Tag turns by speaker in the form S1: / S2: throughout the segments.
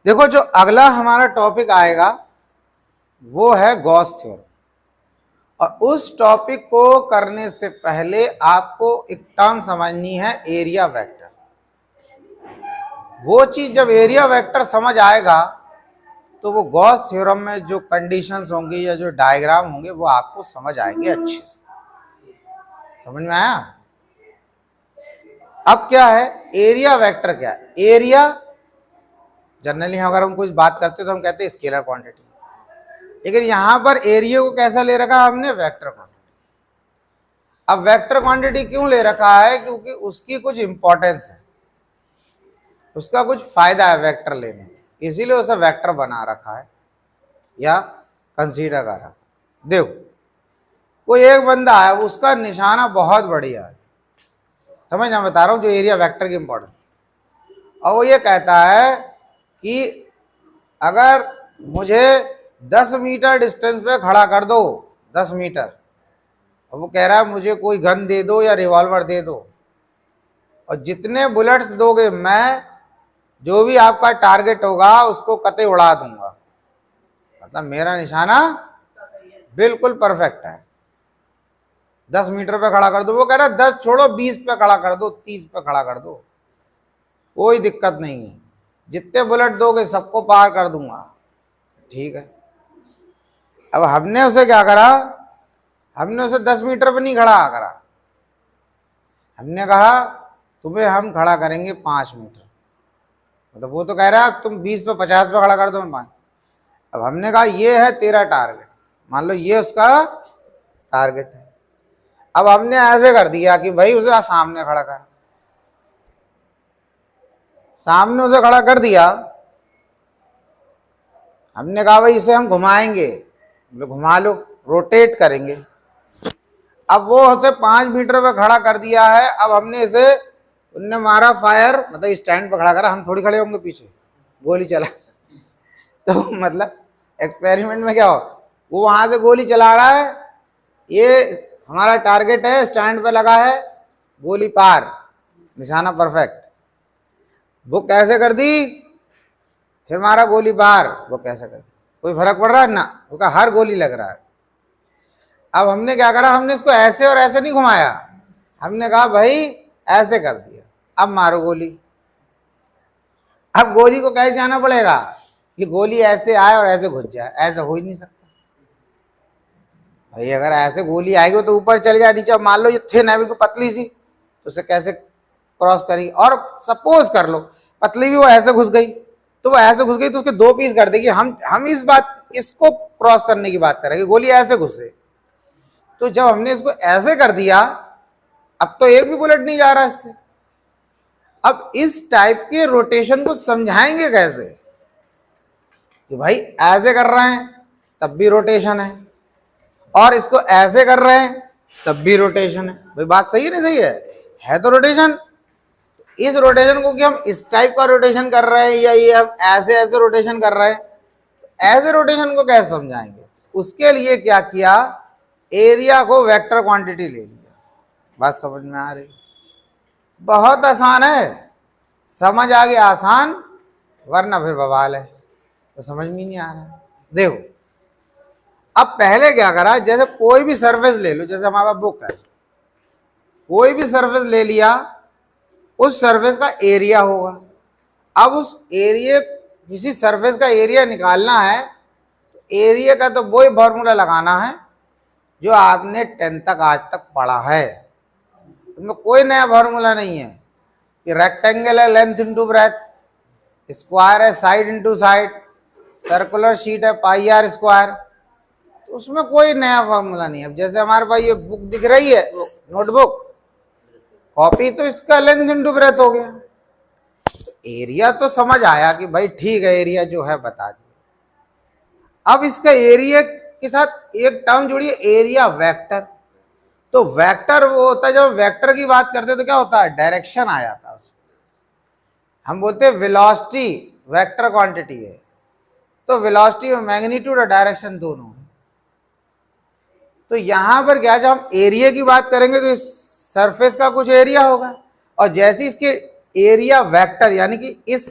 S1: देखो, जो अगला हमारा टॉपिक आएगा वो है गॉस थ्योरम। और उस टॉपिक को करने से पहले आपको एक टर्म समझनी है, एरिया वेक्टर। वो चीज जब एरिया वेक्टर समझ आएगा तो वो गॉस थ्योरम में जो कंडीशंस होंगी या जो डायग्राम होंगे वो आपको समझ आएंगे अच्छे से। समझ में आया? अब क्या है एरिया वेक्टर? क्या है एरिया? जनरली अगर हम कुछ बात करते तो हम कहते हैं स्केलर क्वांटिटी, लेकिन यहां पर एरिया को कैसा ले रखा है हमने? Vector quantity. अब वेक्टर क्वांटिटी क्यों ले रखा है? क्योंकि उसकी कुछ इंपॉर्टेंस है, उसका कुछ फायदा है वेक्टर लेने में, इसीलिए उसे वेक्टर बना रखा है या कंसीडर कर रखा। देखो, कोई एक बंदा है, उसका निशाना बहुत बढ़िया है, समझ ना बता रहा हूं, जो एरिया वेक्टर की इंपॉर्टेंस। और वो ये कहता है कि अगर मुझे 10 मीटर डिस्टेंस पे खड़ा कर दो, 10 मीटर, और वो कह रहा है मुझे कोई गन दे दो या रिवॉल्वर दे दो, और जितने बुलेट्स दोगे मैं जो भी आपका टारगेट होगा उसको कतई उड़ा दूंगा। मतलब मेरा निशाना बिल्कुल परफेक्ट है, 10 मीटर पे खड़ा कर दो। वो कह रहा है 10 छोड़ो, 20 पे खड़ा कर दो, 30 पे खड़ा कर दो, कोई दिक्कत नहीं है, जितने बुलेट दोगे सबको पार कर दूंगा। ठीक है। अब हमने उसे क्या करा? हमने उसे 10 मीटर पे नहीं खड़ा करा, हमने कहा तुम्हें हम खड़ा करेंगे 5 मीटर। मतलब वो तो कह रहा है तुम 20 पे 50 पे खड़ा कर दो, मैं 5। अब हमने कहा ये है तेरा टारगेट, मान लो ये उसका टारगेट है। अब हमने ऐसे कर दिया कि भाई उसे सामने खड़ा कर, सामने उसे खड़ा कर दिया। हमने कहा भाई इसे हम घुमाएंगे, बोले घुमा लो, रोटेट करेंगे। अब वो उसे 5 मीटर पे खड़ा कर दिया है। अब हमने इसे, उनने मारा फायर, मतलब स्टैंड पे खड़ा करा, हम थोड़ी खड़े होंगे पीछे, गोली चला तो मतलब एक्सपेरिमेंट में क्या हो, वो वहां से गोली चला रहा है, ये हमारा टारगेट है, स्टैंड पे लगा है, गोली पार, निशाना परफेक्ट। वो कैसे कर दी? फिर मारा गोली पार, वो कैसे कर, कोई फर्क पड़ रहा है ना? उसका हर गोली लग रहा है। अब हमने क्या करा? हमने इसको ऐसे और ऐसे नहीं घुमाया, हमने कहा भाई ऐसे कर दिया, अब मारो गोली। अब गोली को कैसे जाना पड़ेगा कि गोली ऐसे आए और ऐसे घुस जाए? ऐसे हो ही नहीं सकता भाई। अगर ऐसे गोली आएगी तो ऊपर चल गया, नीचे मान लो ये थिन है बिल्कुल पतली सी, तो उसे कैसे क्रॉस करेगी? और सपोज कर लो पतली भी वो ऐसे घुस गई, तो वो ऐसे घुस गई तो उसके 2 पीस कर देगी। हम इस बात, इसको क्रॉस करने की बात करेंगे, गोली ऐसे घुसे। तो जब हमने इसको ऐसे कर दिया, अब तो एक भी बुलेट नहीं जा रहा इससे। अब इस टाइप के रोटेशन को समझाएंगे कैसे कि भाई ऐसे कर रहे हैं तब भी रोटेशन है, और इसको ऐसे कर रहे हैं तब भी रोटेशन है। भाई बात सही है नहीं सही है तो रोटेशन। इस रोटेशन को कि हम इस टाइप का रोटेशन कर रहे हैं या ये हम ऐसे ऐसे रोटेशन कर रहे हैं, ऐसे रोटेशन को कैसे समझाएंगे? उसके लिए क्या किया, एरिया को वेक्टर क्वांटिटी ले लिया। बात समझ में आ रही? बहुत आसान है, समझ आ गया आसान, वरना फिर बवाल है, तो समझ में नहीं आ रहा है। देखो, अब पहले क्या करा, जैसे कोई भी सर्विस ले लो, जैसे हमारा बुक है, कोई भी सर्विस ले लिया, उस सर्विस का एरिया होगा। अब उस एरिया, किसी सर्विस का एरिया निकालना है तो एरिया का तो वही फॉर्मूला लगाना है जो आपने 10 तक आज तक पढ़ा है। उसमें कोई नया फॉर्मूला नहीं है कि रेक्टेंगल है लेंथ इंटू ब्रेथ, स्क्वायर है side into side, circular sheet है पाई आर स्क्वायर, तो उसमें कोई नया फॉर्मूला नहीं है। अब जैसे हमारे पास ये बुक दिख रही है, नोटबुक, कॉपी, तो इसका लेंथ इंटू ब्रेथ हो गया। तो एरिया तो समझ आया कि भाई ठीक है, एरिया जो है बता दिया। अब इसका एरिया के साथ एक टर्म जुड़ी है, एरिया वेक्टर। तो वेक्टर वो होता है, जब वेक्टर की बात करते हैं तो क्या होता है, डायरेक्शन आ जाता है उसमें। हम बोलते हैं वेलोसिटी वेक्टर क्वांटिटी है, तो वेलोसिटी में मैग्नीट्यूड और डायरेक्शन दोनों है। तो यहां पर क्या, जब हम एरिया की बात करेंगे तो इस सरफेस का कुछ एरिया होगा, और जैसे इसके एरिया वेक्टर यानी कि इस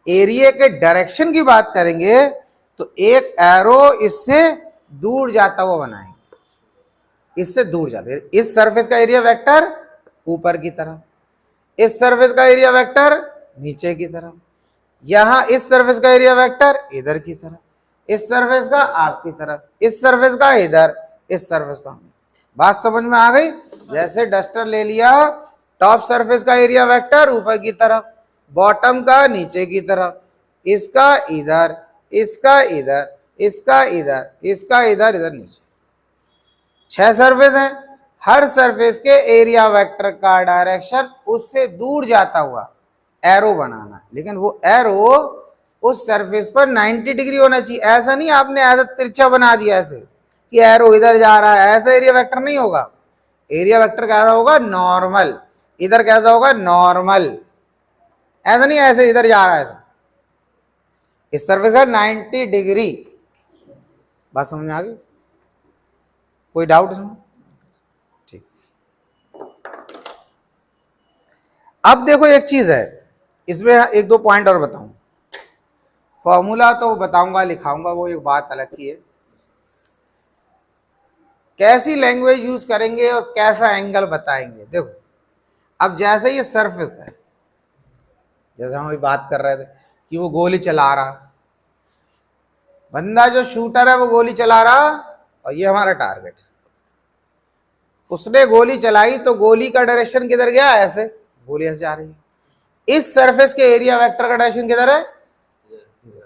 S1: एरिया के डायरेक्शन की बात करेंगे तो एक एरो इससे दूर जाता हुआ बनाएंगे, इससे दूर जाते, इस सरफेस का एरिया वेक्टर ऊपर की तरफ, इस सरफेस का एरिया वेक्टर नीचे की तरफ, यहां इस सरफेस का एरिया वेक्टर इधर की तरफ, इस सरफेस का आपकी तरफ, इस सरफेस का इधर, इस सरफेस का। बात समझ में आ गई? जैसे डस्टर ले लिया, टॉप सरफेस का एरिया वेक्टर ऊपर की तरफ, बॉटम का नीचे की तरफ, इसका इधर, इसका इधर, इसका इधर, इसका इधर, इधर नीचे। 6 सरफेस हैं, हर सरफेस के एरिया वेक्टर का डायरेक्शन उससे दूर जाता हुआ एरो बनाना, लेकिन वो एरो उस सरफेस पर 90 डिग्री होना चाहिए। ऐसा नहीं आपने ऐसा तिरछा बना दिया ऐसे कि एरो इधर जा रहा है, ऐसा एरिया वेक्टर नहीं होगा। एरिया वेक्टर कैसा होगा? नॉर्मल। इधर कैसा होगा? नॉर्मल। ऐसा नहीं ऐसे इधर जा रहा है ऐसा, इस सरफेस का 90 डिग्री। बात समझ में आ गई? कोई डाउट इसमें? ठीक। अब देखो एक चीज है इसमें, एक दो पॉइंट और बताऊं। फॉर्मूला तो बताऊंगा, लिखाऊंगा, वो एक बात अलग की है। कैसी लैंग्वेज यूज करेंगे और कैसा एंगल बताएंगे। देखो अब जैसे ये सरफेस है, जैसे हम अभी बात कर रहे थे कि वो गोली चला रहा, बंदा जो शूटर है वो गोली चला रहा और ये हमारा टारगेट है। उसने गोली चलाई तो गोली का डायरेक्शन किधर गया? ऐसे, गोली ऐसे जा रही है। इस सरफेस के एरिया वेक्टर का डायरेक्शन किधर है?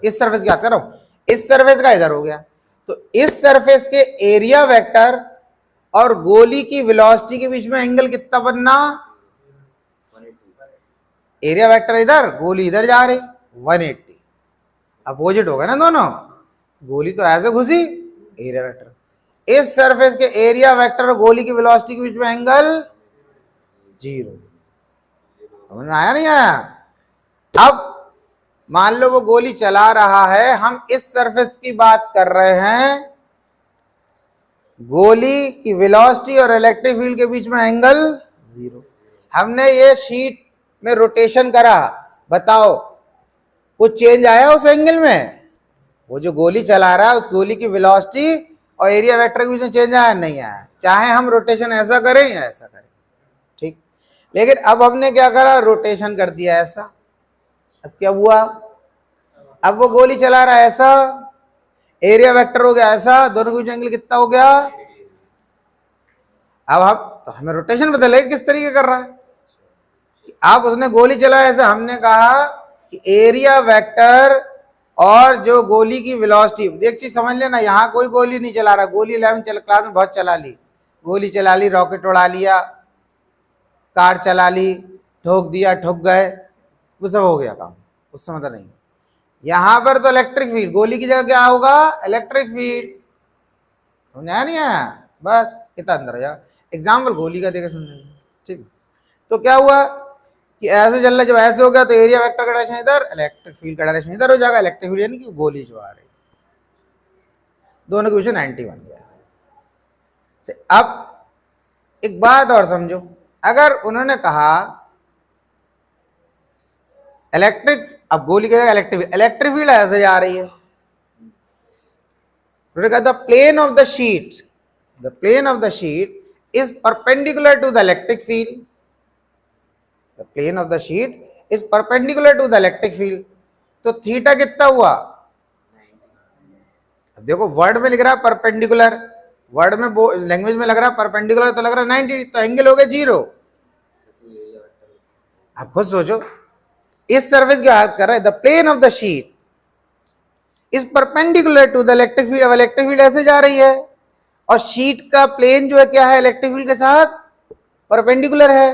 S1: इस सरफेस की बात कर रहा हूं, इस सरफेस का इधर हो गया। तो इस सरफेस के एरिया वेक्टर और गोली की वेलोसिटी के बीच में एंगल कितना बनना? एरिया वेक्टर इधर, गोली इधर जा रही, 180। अपोजिट होगा ना दोनों, गोली तो ऐसे घुसी, एरिया वेक्टर। इस सरफेस के एरिया वेक्टर और गोली की वेलोसिटी के बीच में एंगल 0। समझ में आया नहीं आया? अब मान लो वो गोली चला रहा है, हम इस सरफेस की बात कर रहे हैं, गोली की वेलोसिटी और इलेक्ट्रिक फील्ड के बीच में एंगल 0। हमने ये शीट में रोटेशन करा, बताओ कुछ चेंज आया उस एंगल में? वो जो गोली चला रहा है उस गोली की वेलोसिटी और एरिया वेक्टर के बीच में चेंज आया? नहीं आया, चाहे हम रोटेशन ऐसा करें या ऐसा करें। ठीक, लेकिन अब हमने क्या करा? रोटेशन कर दिया ऐसा। अब क्या हुआ? अब वो गोली चला रहा है ऐसा, एरिया वेक्टर हो गया ऐसा, दोनों के बीच एंगल कितना हो गया? अब हम तो हमें रोटेशन बदलेगा किस तरीके कर रहा है। आप उसने गोली चलाया ऐसा, हमने कहा कि एरिया वेक्टर और जो गोली की वेलोसिटी, एक चीज समझ लेना, यहां कोई गोली नहीं चला रहा। गोली 11th क्लास में बहुत चला ली, गोली चला ली, रॉकेट उड़ा लिया, कार चला ली, ठोक दिया, ठुक गए, वो सब हो गया काम, उससे मतलब नहीं। यहां पर तो इलेक्ट्रिक फील्ड, गोली की जगह क्या होगा? Electric field. समझाया नहीं आया? बस इतना अंदर जा। एग्जाम्पल गोली का देकर समझेंगे। ठीक, तो क्या हुआ कि ऐसे चल रहा, जब ऐसे हो गया तो एरिया वेक्टर का डायरेक्शन इधर, इलेक्ट्रिक फील्ड का डायरेक्शन इधर हो जाएगा। इलेक्ट्रिक फील्ड यानी कि गोली जो आ रही, दोनों के बीच में 90 बन गया। अब एक बात और समझो, अगर उन्होंने कहा इलेक्ट्रिक, अब गोली की जगह इलेक्ट्रिक फील्ड ऐसे जा रही है, उन्होंने कहा the plane of the sheet is perpendicular to the electric field. The plane of the sheet is perpendicular to the electric field. तो थीटा कितना हुआ? अब देखो वर्ड में लिख रहा है परपेंडिकुलर, वर्ड में लैंग्वेज में लग रहा है परपेंडिकुलर, तो लग रहा है 90, तो एंगल हो गया 0। आप खुद सोचो, इस सरफेस की बात कर रहा है, the plane of the sheet is perpendicular to the electric field. अब इलेक्ट्रिक फील्ड ऐसे जा रही है और शीट का प्लेन जो है क्या है? इलेक्ट्रिक फील्ड के साथ परपेंडिकुलर है,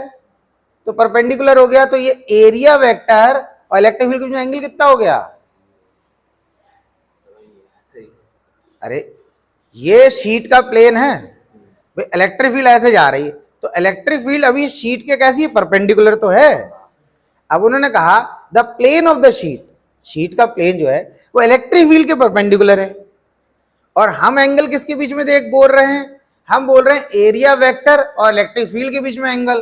S1: तो परपेंडिकुलर हो गया, तो ये एरिया वेक्टर और इलेक्ट्रिक फील्ड के बीच में एंगल कितना हो गया? अरे ये शीट का प्लेन है, इलेक्ट्रिक फील्ड ऐसे जा रही है, तो इलेक्ट्रिक फील्ड अभी शीट के कैसी है? परपेंडिकुलर तो है। अब उन्होंने कहा the plane of the sheet, sheet का प्लेन जो है वो इलेक्ट्रिक फील्ड के परपेंडिकुलर है। और हम एंगल किसके बीच में देख बोल रहे हैं? हम बोल रहे हैं एरिया वेक्टर और इलेक्ट्रिक फील्ड के बीच में एंगल।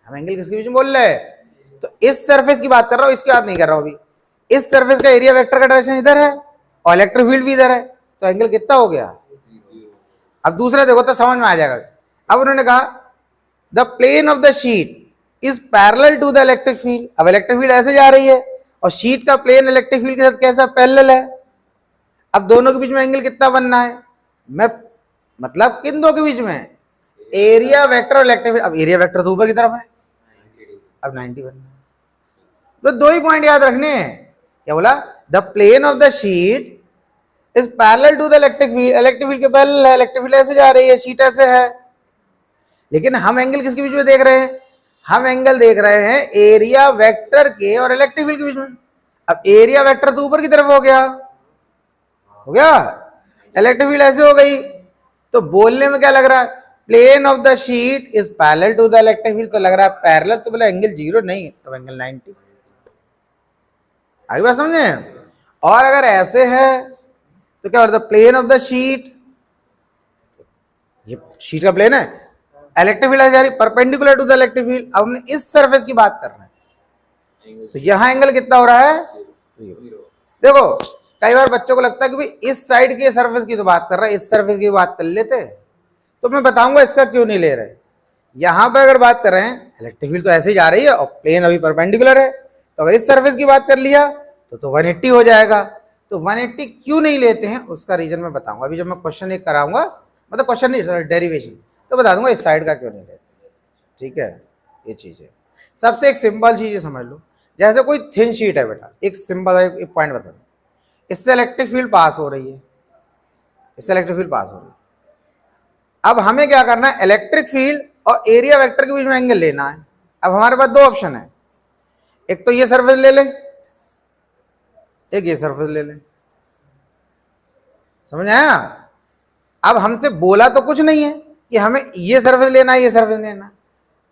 S1: हम एंगल किसके बीच में बोल रहे हैं? तो इस सरफेस की बात कर रहा हूं, इसकी बात नहीं कर रहा हूं अभी। इस सरफेस का एरिया वेक्टर का डायरेक्शन इधर है और इलेक्ट्रिक फील्ड भी इधर है, तो एंगल कितना हो गया। अब दूसरा देखो तो समझ में आ जाएगा। अब उन्होंने कहा the plane of the sheet is parallel to the electric field. अब इलेक्ट्रिक फील्ड ऐसे जा रही है और शीट का प्लेन इलेक्ट्रिक फील्ड के साथ कैसा पैरेलल है। अब दोनों के बीच में एंगल कितना बनना है, मैं मतलब किन दो के बीच में, एरिया वेक्टर और इलेक्ट्रिक फील्ड। अब एरिया वेक्टर तो ऊपर की तरफ है, अब 90 बनना है। तो दो ही पॉइंट याद रखने हैं। क्या बोला, the plane of the sheet is parallel to the electric field, electric field के पैरेलल है, इलेक्ट्रिक फील्ड ऐसे जा रही है, शीट ऐसे है। लेकिन हम एंगल किसके बीच में देख रहे हैं, हम एंगल देख रहे हैं एरिया वेक्टर के और इलेक्ट्रिक फील्ड के बीच में। अब एरिया वेक्टर तो ऊपर की तरफ हो गया, इलेक्ट्रिक फील्ड ऐसे हो गई। तो बोलने में क्या लग रहा है, plane of the sheet is parallel to the electric field, तो लग रहा है पैरेलल, तो बोला एंगल 0 नहीं, तो एंगल 90। आई बात समझे। और अगर ऐसे है तो क्या होता है, प्लेन ऑफ द शीट, ये शीट का प्लेन है, इलेक्ट्रिक फील्ड जा रही perpendicular to the electric field. अब हमने इस सरफेस की बात कर रहे हैं, तो यहां एंगल कितना हो रहा है, 0। देखो कई बार बच्चों को लगता है कि भाई इस साइड के सरफेस की तो बात कर रहा है, इस सरफेस की बात कर लेते, तो मैं बताऊंगा इसका क्यों नहीं ले रहे। यहां पर अगर बात कर रहे हैं, इलेक्ट्रिक फील्ड तो ऐसे ही जा रही है और प्लेन अभी परपेंडिकुलर है, तो अगर इस सरफेस की बात कर लिया तो 180 हो जाएगा। तो 180 क्यों नहीं लेते हैं उसका रीजन मैं बताऊंगा अभी, जब मैं क्वेश्चन एक कराऊंगा, मतलब क्वेश्चन नहीं डेरिवेशन, तो बता दूंगा इस साइड का क्यों नहीं लेते। ठीक है, ये चीज है। सबसे एक सिंपल चीज समझ लो, जैसे कोई थिन शीट है बेटा, एक सिंपल एक पॉइंट बता दो, इससे इलेक्ट्रिक फील्ड पास हो रही है, इससे इलेक्ट्रिक फील्ड पास हो रही है। अब हमें क्या करना है, इलेक्ट्रिक फील्ड और एरिया वेक्टर के बीच में एंगल लेना है। अब हमारे पास दो ऑप्शन है, एक तो ये सरफेस ले ले, एक ये सरफेस ले ले। समझ आया। अब हमसे बोला तो कुछ नहीं है कि हमें ये सरफेस लेना है, ये सरफेस लेना है,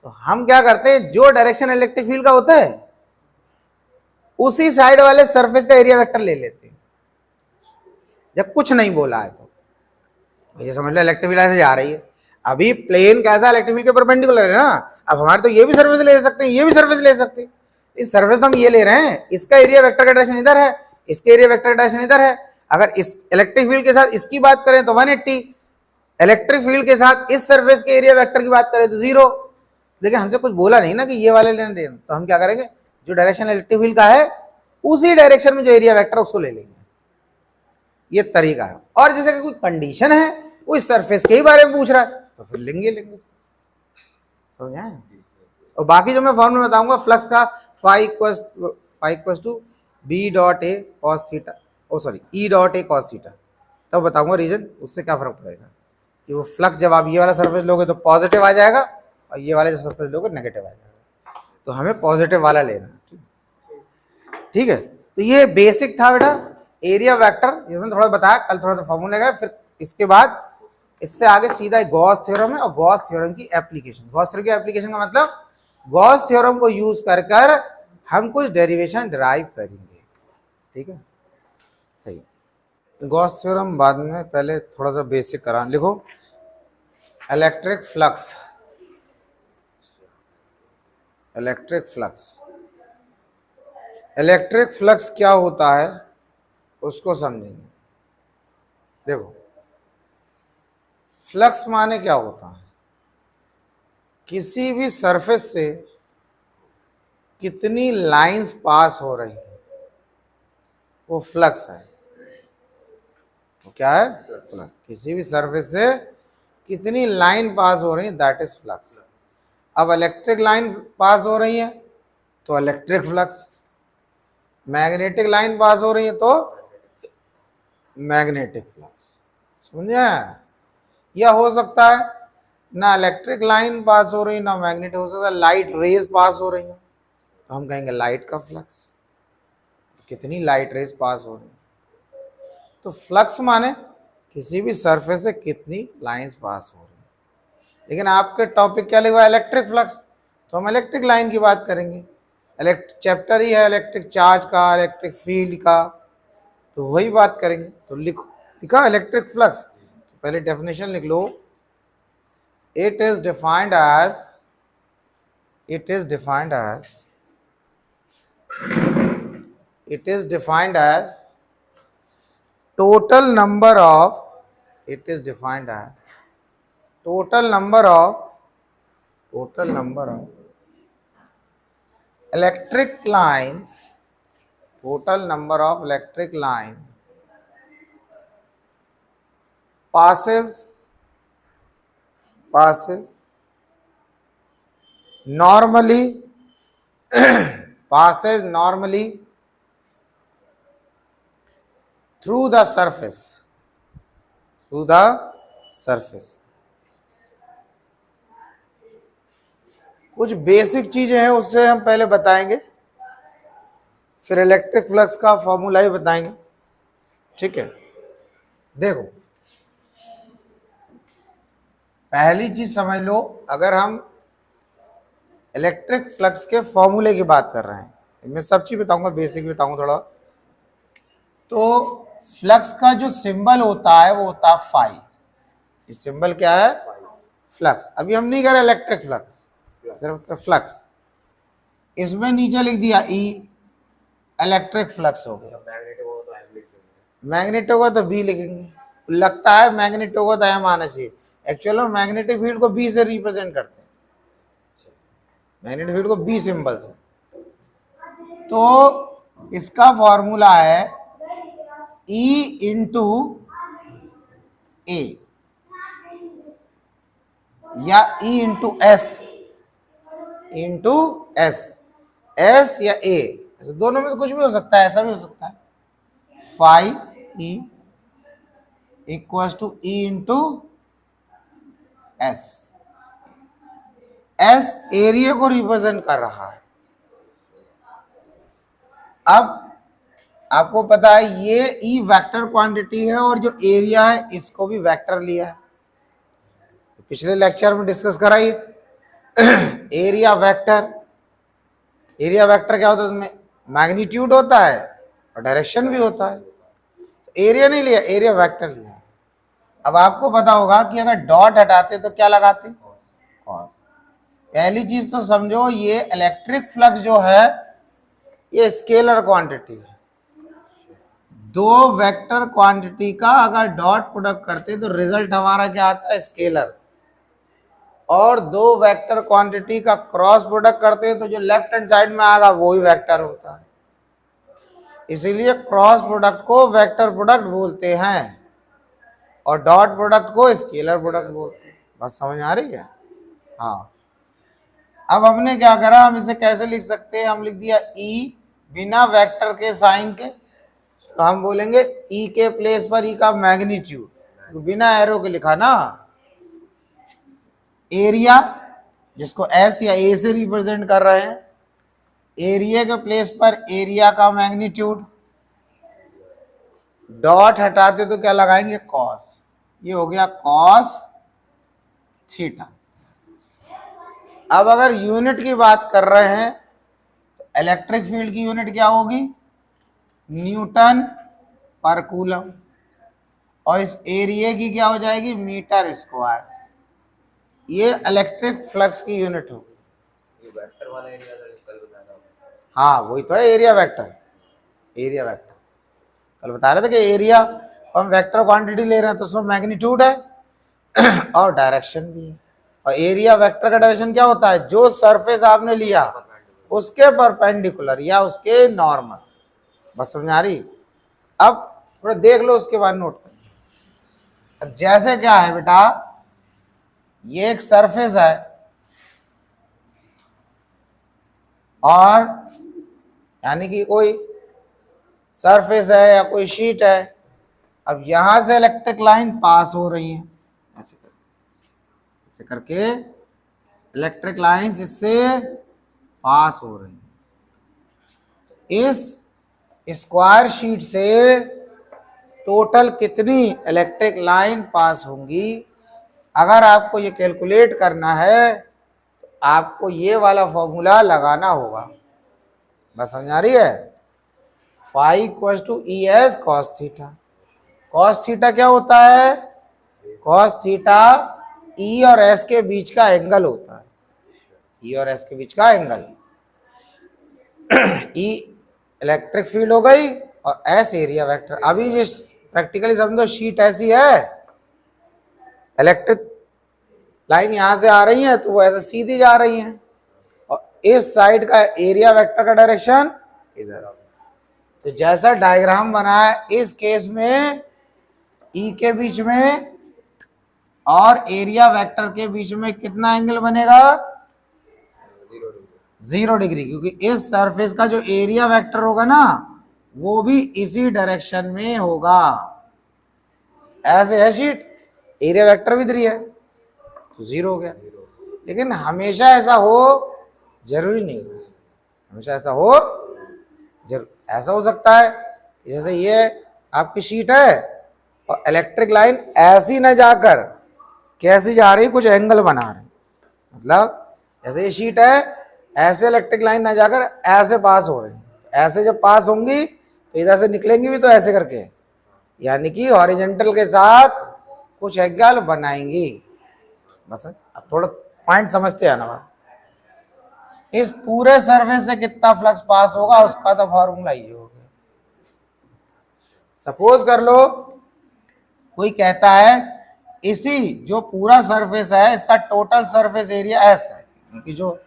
S1: तो हम क्या करते हैं, जो डायरेक्शन इलेक्ट्रिक फील्ड का होता है उसी साइड वाले सरफेस का एरिया वेक्टर ले लेते हैं, जब कुछ नहीं बोला है तो। ये समझ लो इलेक्ट्रिक फील्ड ऐसे जा रही है, अभी प्लेन कैसा इलेक्ट्रिक फील्ड के परपेंडिकुलर है ना। अब हमारे तो ये भी सरफेस ले सकते हैं, ये भी सरफेस ले सकते हैं, इस सरफेस तो हम ये ले रहे हैं, इसका एरिया वेक्टर का डायरेक्शन इधर है, इसके एरिया वेक्टर का डायरेक्शन इधर है। अगर इस इलेक्ट्रिक फील्ड के साथ इसकी बात करें तो 180, इलेक्ट्रिक फील्ड के साथ इस सरफेस के एरिया वेक्टर की बात करें तो 0। लेकिन हमसे कुछ बोला नहीं ना कि ये वाले लेना देना, तो हम क्या करेंगे, जो डायरेक्शन इलेक्ट्रिक फील्ड का है उसी डायरेक्शन में जो एरिया वेक्टर उसको ले लेंगे। ये तरीका है। और जैसे कि कोई कंडीशन है वो इस सरफेस के ही बारे में पूछ रहा है तो फिर लेंगे। समझा। और बाकी जो मैं फॉर्मूला बताऊंगा फ्लक्स का, phi equals to B dot A cos theta, oh sorry E dot A cos theta, तब बताऊंगा रीजन, उससे क्या फर्क पड़ेगा कि वो फ्लक्स जब आप ये वाला सरफेस लोगे तो पॉजिटिव आ जाएगा और ये वाले जो सरफेस लोगे नेगेटिव आ जाएगा, तो हमें पॉजिटिव वाला लेना है। ठीक है, तो ये बेसिक था बेटा एरिया वेक्टर, ये मैंने थोड़ा बताया, कल थोड़ा सा फॉर्मूला का, फिर इसके बाद इससे आगे सीधा गॉस थ्योरम है और गॉस थ्योरम की एप्लीकेशन। गॉस थ्योरम की एप्लीकेशन का मतलब गॉस थ्योरम को यूज कर हम कुछ डेरिवेशन डिराइव करेंगे। ठीक है, सही। गॉस थ्योरम बाद में, पहले थोड़ा सा बेसिक करा। लिखो electric flux, electric flux, electric flux क्या होता है उसको समझेंगे। देखो फ्लक्स माने क्या होता है, किसी भी सरफेस से कितनी लाइंस पास हो रही है वो फ्लक्स है। वो क्या है, फ्लक्स। किसी भी सरफेस से कितनी लाइन पास हो रही है दैट इज फ्लक्स। अब इलेक्ट्रिक लाइन पास हो रही है तो इलेक्ट्रिक फ्लक्स, मैग्नेटिक लाइन पास हो रही है तो मैग्नेटिक फ्लक्स। समझे। या हो सकता है ना इलेक्ट्रिक लाइन पास हो रही ना मैग्नेटिक, हो सकता है लाइट रेज पास हो रही है तो हम कहेंगे लाइट का फ्लक्स, कितनी लाइट रेज पास हो रही है। तो फ्लक्स माने किसी भी सरफेस से कितनी लाइंस पास हो रही है। लेकिन आपके टॉपिक क्या लिखा है, इलेक्ट्रिक फ्लक्स, तो हम इलेक्ट्रिक लाइन की बात करेंगे। चैप्टर ही है इलेक्ट्रिक चार्ज का, इलेक्ट्रिक फील्ड का, तो वही बात करेंगे। तो लिखा इलेक्ट्रिक फ्लक्स, तो पहले डेफिनेशन लिख लो। It is defined as it is defined as total number of, it is defined as total number of electric lines, total number of electric line passes normally passes normally through the surface, कुछ basic चीजें हैं उससे हम पहले बताएंगे, फिर electric flux का formula ही बताएंगे। ठीक है, देखो पहली चीज समझ लो, अगर हम इलेक्ट्रिक फ्लक्स के फॉर्मूले की बात कर रहे हैं, मैं सब चीज बताऊंगा, बेसिक बताऊंगा थोड़ा। तो फ्लक्स का जो सिंबल होता है वो होता है फाई। ये सिंबल क्या है? फ्लक्स। अभी हम नहीं कर रहे इलेक्ट्रिक फ्लक्स, सिर्फ फ्लक्स। इसमें नीचे लिख दिया ई, इलेक्ट्रिक फ्लक्स हो गया। मैग्नेट होगा तो बी लिखेंगे, लगता है मैग्नेट होगा तो एम आना चाहिए, एक्चुअल में मैग्नेटिक फील्ड को बी से रिप्रेजेंट करते हैं, मैग्नेटिक फील्ड को बी सिंबल से। तो इसका फॉर्मूला है ई इंटू ए या ई इंटू एस, एस या ए, दोनों में से कुछ भी हो सकता है, ऐसा भी हो सकता है। Phi E equals to E into S. S area को रिप्रेजेंट कर रहा है। अब आपको पता है ये ई वेक्टर क्वांटिटी है और जो एरिया है इसको भी वेक्टर लिया है, पिछले लेक्चर में डिस्कस करा ये एरिया वेक्टर। एरिया वेक्टर क्या होता है? उसमें मैग्नीट्यूड होता है और डायरेक्शन भी होता है। एरिया नहीं लिया, एरिया वेक्टर लिया। अब आपको पता होगा कि अगर डॉट हटाते तो क्या लगाते? कॉस। पहली चीज तो समझो, ये इलेक्ट्रिक फ्लक्स जो है ये स्केलर क्वांटिटी है। दो वेक्टर क्वांटिटी का अगर डॉट प्रोडक्ट करते तो रिजल्ट हमारा क्या आता है? स्केलर। और दो वेक्टर क्वांटिटी का क्रॉस प्रोडक्ट करते हैं तो जो लेफ्ट हैंड साइड में आएगा वो ही वेक्टर होता है। इसीलिए क्रॉस प्रोडक्ट को वेक्टर प्रोडक्ट बोलते हैं और डॉट प्रोडक्ट को स्केलर प्रोडक्ट बोलते हैं। बात समझ आ रही है? हाँ। अब हमने क्या करा, हम इसे कैसे लिख सकते हैं? हम लिख दिया ई बिना वेक्टर के साइन के, तो हम बोलेंगे ई के प्लेस पर ई का मैग्नीट्यूड, तो बिना एरो के लिखा ना। एरिया जिसको एस या ए से रिप्रेजेंट कर रहे हैं, एरिया के प्लेस पर एरिया का मैग्नीट्यूड। डॉट हटाते तो क्या लगाएंगे? कॉस। ये हो गया कॉस थीटा। अब अगर यूनिट की बात कर रहे हैं तो इलेक्ट्रिक फील्ड की यूनिट क्या होगी? न्यूटन पर कूलम। और इस एरिया की क्या हो जाएगी? Metre square. ये इलेक्ट्रिक फ्लक्स की यूनिट होगी। वेक्टर वाला एरिया कल बताया था। हाँ वही तो है एरिया वेक्टर। एरिया वेक्टर कल बता रहे थे कि एरिया हम वेक्टर क्वांटिटी ले रहे हैं तो उसमें मैग्नीट्यूड है और डायरेक्शन भी है। और एरिया वेक्टर का डायरेक्शन क्या होता है? जो सरफेस आपने लिया उसके परपेंडिकुलर या उसके नॉर्मल। बस समझ आ रही? अब थोड़ा देख लो उसके बाद नोट कर। अब जैसे क्या है बेटा, ये एक सरफेस है और यानी कि कोई सरफेस है या कोई शीट है। अब यहां से इलेक्ट्रिक लाइन पास हो रही है, ऐसे करके इलेक्ट्रिक लाइंस इससे पास हो रही है। इस स्क्वायर शीट से टोटल कितनी इलेक्ट्रिक लाइन पास होंगी, अगर आपको ये कैलकुलेट करना है तो आपको ये वाला फॉर्मूला लगाना होगा। बस समझ आ रही है? Phi equals to E S cos theta. Cos theta क्या होता है? कॉस थीटा ई और एस के बीच का एंगल होता है। ई और एस के बीच का एंगल। ई इलेक्ट्रिक फील्ड हो गई और एस एरिया वेक्टर। अभी ये प्रैक्टिकली समझो, शीट ऐसी है, इलेक्ट्रिक लाइन यहां से आ रही है तो वो ऐसे सीधी जा रही है और इस साइड का एरिया वेक्टर का डायरेक्शन इधर। तो जैसा डायग्राम बना है इस केस में ई के बीच में और एरिया वेक्टर के बीच में कितना एंगल बनेगा? 0 डिग्री, क्योंकि इस सरफेस का जो एरिया वेक्टर होगा ना वो भी इसी डायरेक्शन में होगा। ऐसे है शीट, एरिया वेक्टर भी 3 है तो 0 हो गया। लेकिन हमेशा ऐसा हो जरूरी नहीं, हमेशा ऐसा हो जरूर, ऐसा हो सकता है जैसे ये आपकी शीट है और इलेक्ट्रिक लाइन ऐसी न जाकर कैसी जा रही, कुछ एंगल बना रही, मतलब जैसे ये शीट है ऐसे इलेक्ट्रिक लाइन न जाकर ऐसे पास हो रही, ऐसे जब पास होंगी तो इधर से निकलेंगी भी तो ऐसे करके, यानी कि हॉरिजॉन्टल के साथ कुछ एंगल बनाएंगी। बस अब थोड़ा पॉइंट समझते हैं ना। इस पूरे सरफेस से कितना फ्लक्स पास होगा उसका तो फॉर्मूला ही हो गया। सपोज कर लो कोई कहता है इसी जो पूरा सरफेस है इसका टोटल सरफेस एरिया एस है, क्योंकि जो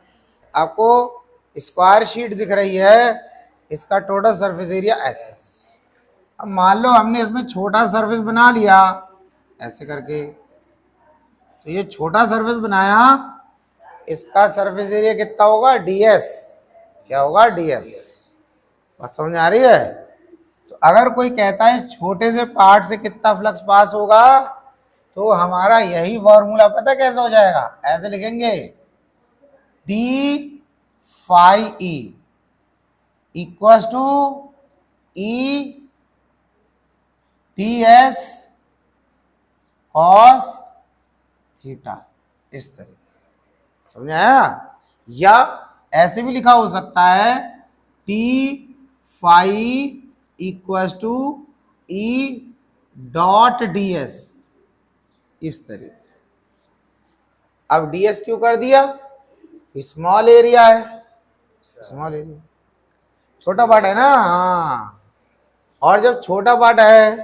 S1: आपको स्क्वायर शीट दिख रही है इसका टोटल सरफेस एरिया एस है। अब मान लो हमने इसमें छोटा सरफेस बना लिया ऐसे करके, तो ये छोटा सरफेस बनाया, इसका सरफेस एरिया कितना होगा? ds। क्या होगा? ds। बात समझ आ रही है? तो अगर कोई कहता है छोटे से पार्ट से कितना फ्लक्स पास होगा तो हमारा यही फॉर्मूला पता कैसे हो जाएगा? ऐसे लिखेंगे d phi e equal to e ds cos theta. इस तरह समझ आया? या ऐसे भी लिखा हो सकता है t phi equal to e dot ds, इस तरह। अब ds क्यों कर दिया? स्मॉल एरिया है, स्मॉल एरिया, छोटा पार्ट है ना। हाँ, और जब छोटा पार्ट है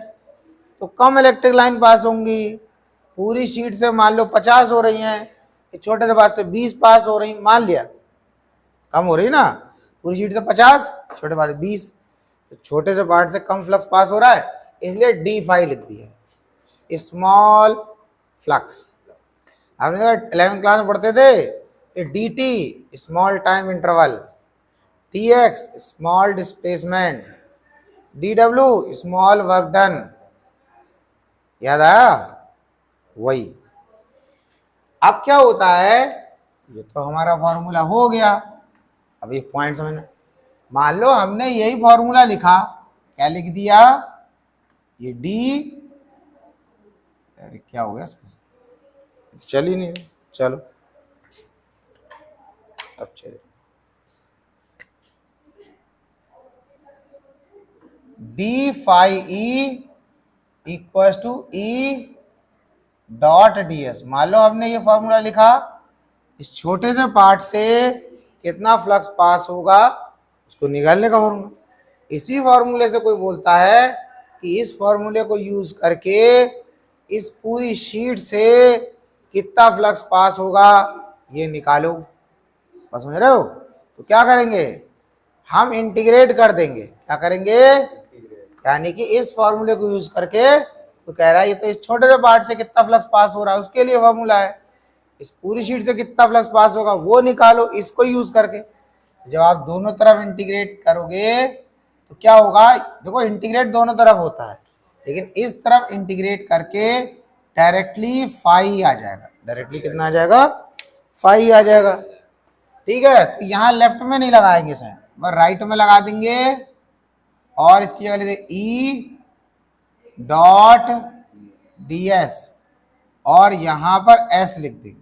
S1: तो कम इलेक्ट्रिक लाइन पास होंगी। पूरी शीट से मान लो 50 हो रही हैं, छोटे से पार्ट से 20 पास हो रही, मान लिया कम हो रही ना, पूरी शीट से 50, छोटे पार्ट 20, तो छोटे से पार्ट से कम फ्लक्स पास हो रहा है, इसलिए डी फाई लिख दिया, स्मॉल फ्लक्स। आपने 11th क्लास में पढ़ते थे D T small time interval, T x small displacement, D W small work done, याद आया? वही। अब क्या होता है, ये तो हमारा फॉर्मूला हो गया। अब एक पॉइंट समझना, मान लो हमने यही फॉर्मूला लिखा, क्या लिख दिया? ये डी, अरे क्या हो गया इसमें, चल ही नहीं, चलो अब चले। D phi E equal to E dot ds। मान लो हमने ये फॉर्मूला लिखा, इस छोटे से पार्ट से कितना फ्लक्स पास होगा उसको निकालने का फॉर्मूला। इसी फॉर्मूले से कोई बोलता है कि इस फॉर्मूले को यूज करके इस पूरी शीट से कितना फ्लक्स पास होगा ये निकालो। बस समझ रहे हो? तो क्या करेंगे, हम इंटीग्रेट कर देंगे। क्या करेंगे? यानी कि इस फॉर्मूले को यूज करके, तो कह रहा है ये तो इस छोटे से पार्ट से कितना फ्लक्स पास हो रहा है उसके लिए फॉर्मूला है, इस पूरी शीट से कितना फ्लक्स पास होगा वो निकालो इसको यूज करके। जब आप दोनों तरफ इंटीग्रेट करोगे तो क्या होगा? देखो इंटीग्रेट दोनों तरफ होता है, लेकिन इस तरफ इंटीग्रेट करके डायरेक्टली फाई आ जाएगा। डायरेक्टली कितना आ जाएगा? फाई आ जाएगा। ठीक है, तो यहाँ लेफ्ट में नहीं लगाएंगे सर, बस राइट में लगा देंगे और इसकी जगह लिखते ई डॉट ds और यहां पर s लिख देंगे।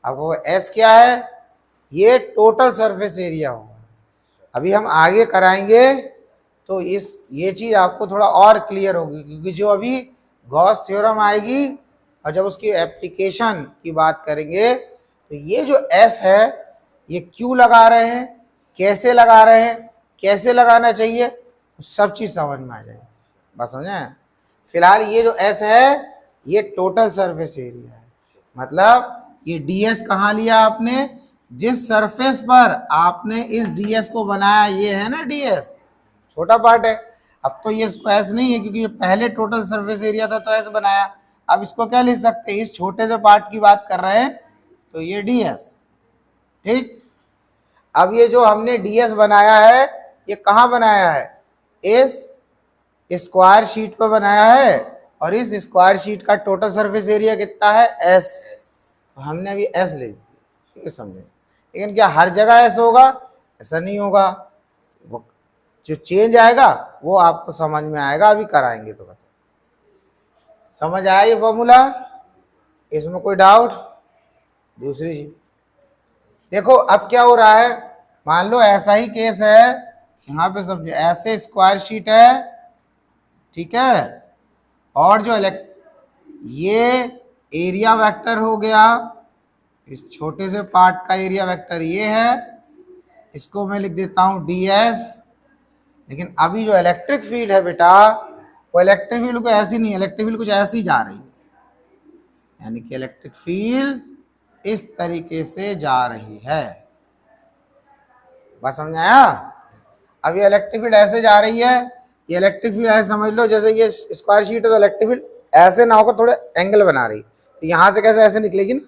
S1: अब वो s क्या है? ये टोटल सरफेस एरिया होगा। अभी हम आगे कराएंगे तो ये चीज आपको थोड़ा और क्लियर होगी, क्योंकि जो अभी गॉस थ्योरम आएगी और जब उसकी एप्लीकेशन की बात करेंगे तो ये जो s है ये क्यों लगा रहे हैं, कैसे लगा रहे हैं, कैसे लगाना चाहिए, सब चीज समझ में आ जाएगी। बस समझे। फिलहाल ये जो एस है ये टोटल सरफेस एरिया है, मतलब ये ds कहाँ लिया आपने, जिस सरफेस पर आपने इस ds को बनाया, ये है ना ds, छोटा पार्ट है। अब तो ये इसको एस नहीं है क्योंकि ये पहले टोटल सरफेस एरिया था तो एस बनाया। अब इसको क्या लिख सकते हैं, इस छोटे से पार्ट की बात कर रहे हैं तो ये ds, ठीक। अब ये जो हमने ds बनाया है ये कहाँ बनाया है, इस स्क्वायर शीट पर बनाया है, और इस स्क्वायर शीट का टोटल सरफेस एरिया कितना है, एस। तो हमने अभी एस ले लिया, समझे। लेकिन क्या हर जगह एस होगा, ऐसा नहीं होगा, वो जो चेंज आएगा वो आपको समझ में आएगा, अभी कराएंगे तो बता। समझ आया ये फॉर्मूला, इसमें कोई डाउट। दूसरी चीज देखो, अब क्या हो रहा है, मान लो ऐसा ही केस है, यहाँ पे समझे ऐसे स्क्वायर शीट है, ठीक है, और जो ये एरिया वेक्टर हो गया, इस छोटे से पार्ट का एरिया वेक्टर ये है, इसको मैं लिख देता हूं ds। लेकिन अभी जो इलेक्ट्रिक फील्ड है बेटा, वो इलेक्ट्रिक फील्ड को ऐसी नहीं, इलेक्ट्रिक फील्ड कुछ ऐसी जा रही है, यानी कि इलेक्ट्रिक फील्ड इस तरीके से जा रही है। बात समझ आया। अब ये इलेक्ट्रिक फील्ड ऐसे जा रही है, ये इलेक्ट्रिक फील्ड ऐसे समझ लो जैसे ये स्क्वायर शीट है, तो इलेक्ट्रिक फील्ड ऐसे ना होकर थोड़े एंगल बना रही, तो यहां से कैसे ऐसे निकलेगी ना,